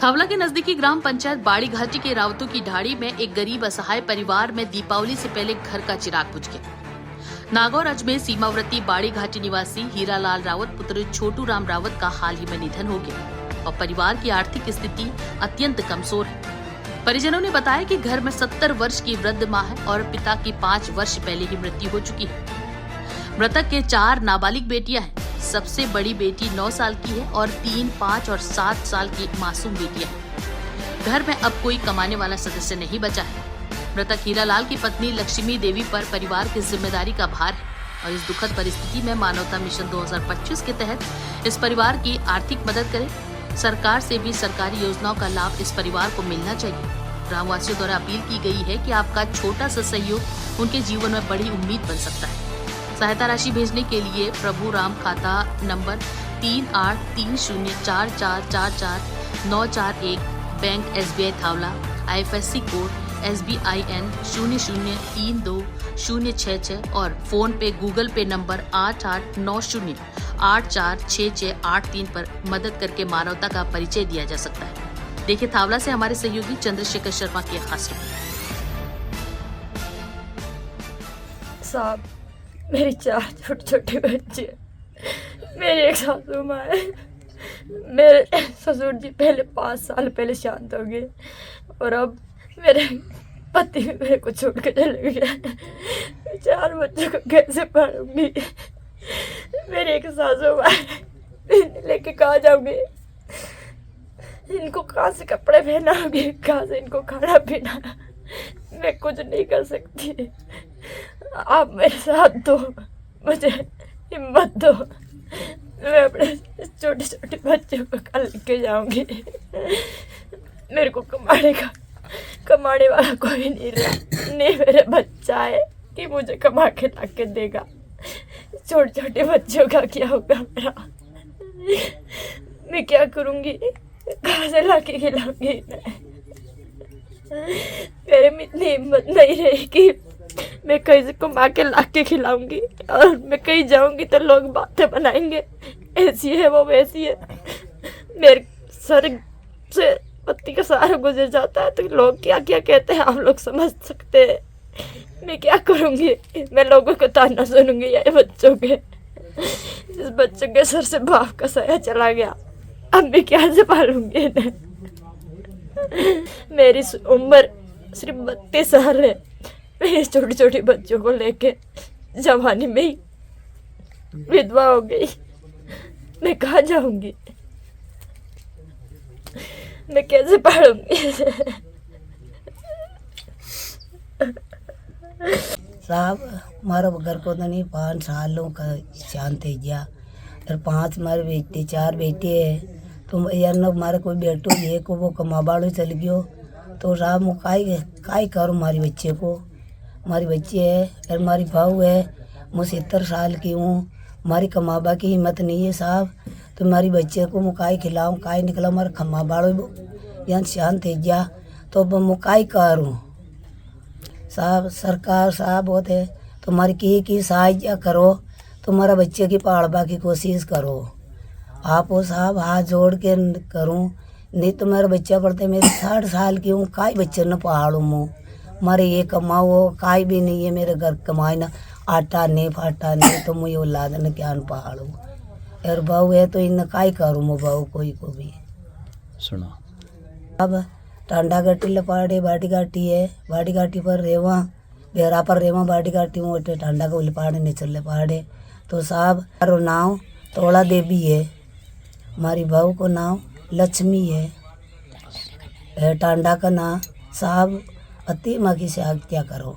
थावला के नजदीकी ग्राम पंचायत बाड़ी घाटी के रावतों की ढाड़ी में एक गरीब असहाय परिवार में दीपावली से पहले घर का चिराग बुझ गया। नागौर अजमेर सीमावर्ती बाड़ी घाटी निवासी हीरालाल रावत पुत्र छोटू राम रावत का हाल ही में निधन हो गया और परिवार की आर्थिक स्थिति अत्यंत कमजोर है। परिजनों ने बताया कि घर में 70 वर्ष की वृद्ध मां है और पिता की 5 वर्ष पहले ही मृत्यु हो चुकी है। मृतक के 4 नाबालिग बेटियां हैं। सबसे बड़ी बेटी 9 साल की है और 3, 5 और 7 साल की मासूम बेटियां हैं। घर में अब कोई कमाने वाला सदस्य नहीं बचा है। मृतक हीरालाल की पत्नी लक्ष्मी देवी पर परिवार की जिम्मेदारी का भार है और इस दुखद परिस्थिति में मानवता मिशन 2025 के तहत इस परिवार की आर्थिक मदद करें। सरकार से भी सरकारी योजनाओं का लाभ इस परिवार को मिलना चाहिए। ग्रामवासियों द्वारा अपील की गई है कि आपका छोटा सा सहयोग उनके जीवन में बड़ी उम्मीद बन सकता है। सहायता राशि भेजने के लिए प्रभु राम खाता number 383044444941, bank SBI थावला, IFSC code SBIN 00320066 और फोन पे गूगल पे नंबर 8890846683 पर मदद करके मानवता का परिचय दिया जा सकता है। देखिए थावला से हमारे सहयोगी चंद्रशेखर शर्मा की खास रिपोर्ट। साहब, मेरी 4 छोटे बच्चे, मेरी एक सासू माँ है। मेरे ससुर जी पहले 5 साल पहले शांत हो गए और अब मेरे पति भी मेरे को छोड़ के चले गए। 4 बच्चों को कैसे पढ़ूंगी? मेरी एक सासू माँ लेके कहाँ जाऊंगी? इनको कहाँ से कपड़े पहनाऊंगी? कहाँ से इनको खाना पीना? मैं कुछ नहीं कर सकती। आप मेरे साथ दो, मुझे हिम्मत दो। मैं अपने छोटे छोटे बच्चों को कल लेके जाऊंगी। मेरे को कमाने वाला कोई नहीं रहा। नहीं मेरे बच्चा है कि मुझे कमा के ला के देगा। छोटे छोटे बच्चों का क्या होगा मेरा? मैं क्या करूंगी? कहाँ से ला के खिलाऊंगी? मेरे में इतनी हिम्मत नहीं रहेगी। मैं कहीं से कमा के ला के खिलाऊंगी और मैं कहीं जाऊंगी तो लोग बातें बनाएंगे, ऐसी है वो वैसी है। मेरे सर से पत्ती का सहारा गुजर जाता है तो लोग क्या क्या कहते हैं आप लोग समझ सकते हैं। मैं क्या करूंगी? मैं लोगों को ताना सुनूंगी या बच्चों के? इस बच्चों के सर से बाप का साया चला गया, अब मैं क्या से पालूंगी इन्हें? मेरी उम्र सिर्फ 32 साल है। मैं छोटे छोटे बच्चों को लेके जवानी में ही विधवा हो गई। मैं कहाँ जाऊंगी? मैं कैसे पढ़ूंगी? साहब, हमारा घर को तो नहीं 5 सालों का शांत है गया और 5 हमारे बेटे 4 बेटे है। तो यार न हमारे कोई बेटो ये को वो कमा बाड़ो चल गयो तो साहब मैं काई करूँ? हमारी बच्चे को, हमारी बच्ची है और हमारी बहू है। मैं 70 साल की हूँ। हमारी कमाबा की हिम्मत नहीं है साहब। तो हमारी बच्चे को मैं काई खिलाऊँ? काई निकला हमारा खमा बाड़ो यहाँ शांत है गया तो अब मैं काई करूँ? साहब सरकार साहब बहुत है तो हमारी की सहायता करो, तुम्हारा बच्चे की पालबा की कोशिश करो। आप वो साहब हाथ जोड़ के करूँ, नहीं तो मेरा बच्चा पढ़ते मेरे 60 साल की हूँ। काई बच्चे न पहाड़ू मुँह हमारे ये कमाओ काई भी नहीं है मेरे घर कमाई ना आटा नहीं फाटा नहीं तो मुझे औलाद न क्या पहाड़ू और बहू है तो इन काई करूँ मैं बहू कोई को भी सुनो। अब टांडा गट्टी लपाड़े बाटी घाटी है, बाटी घाटी पर रेवा बेहरा पर रेवा बाटी घाटी में टांडा को लपाड़े निचल लपाड़े। तो साहब हमारा नाम तोड़ा देवी है, हमारी बहू को नाम लक्ष्मी है। टांडा का नाम साहब अति माँ की से क्या करो।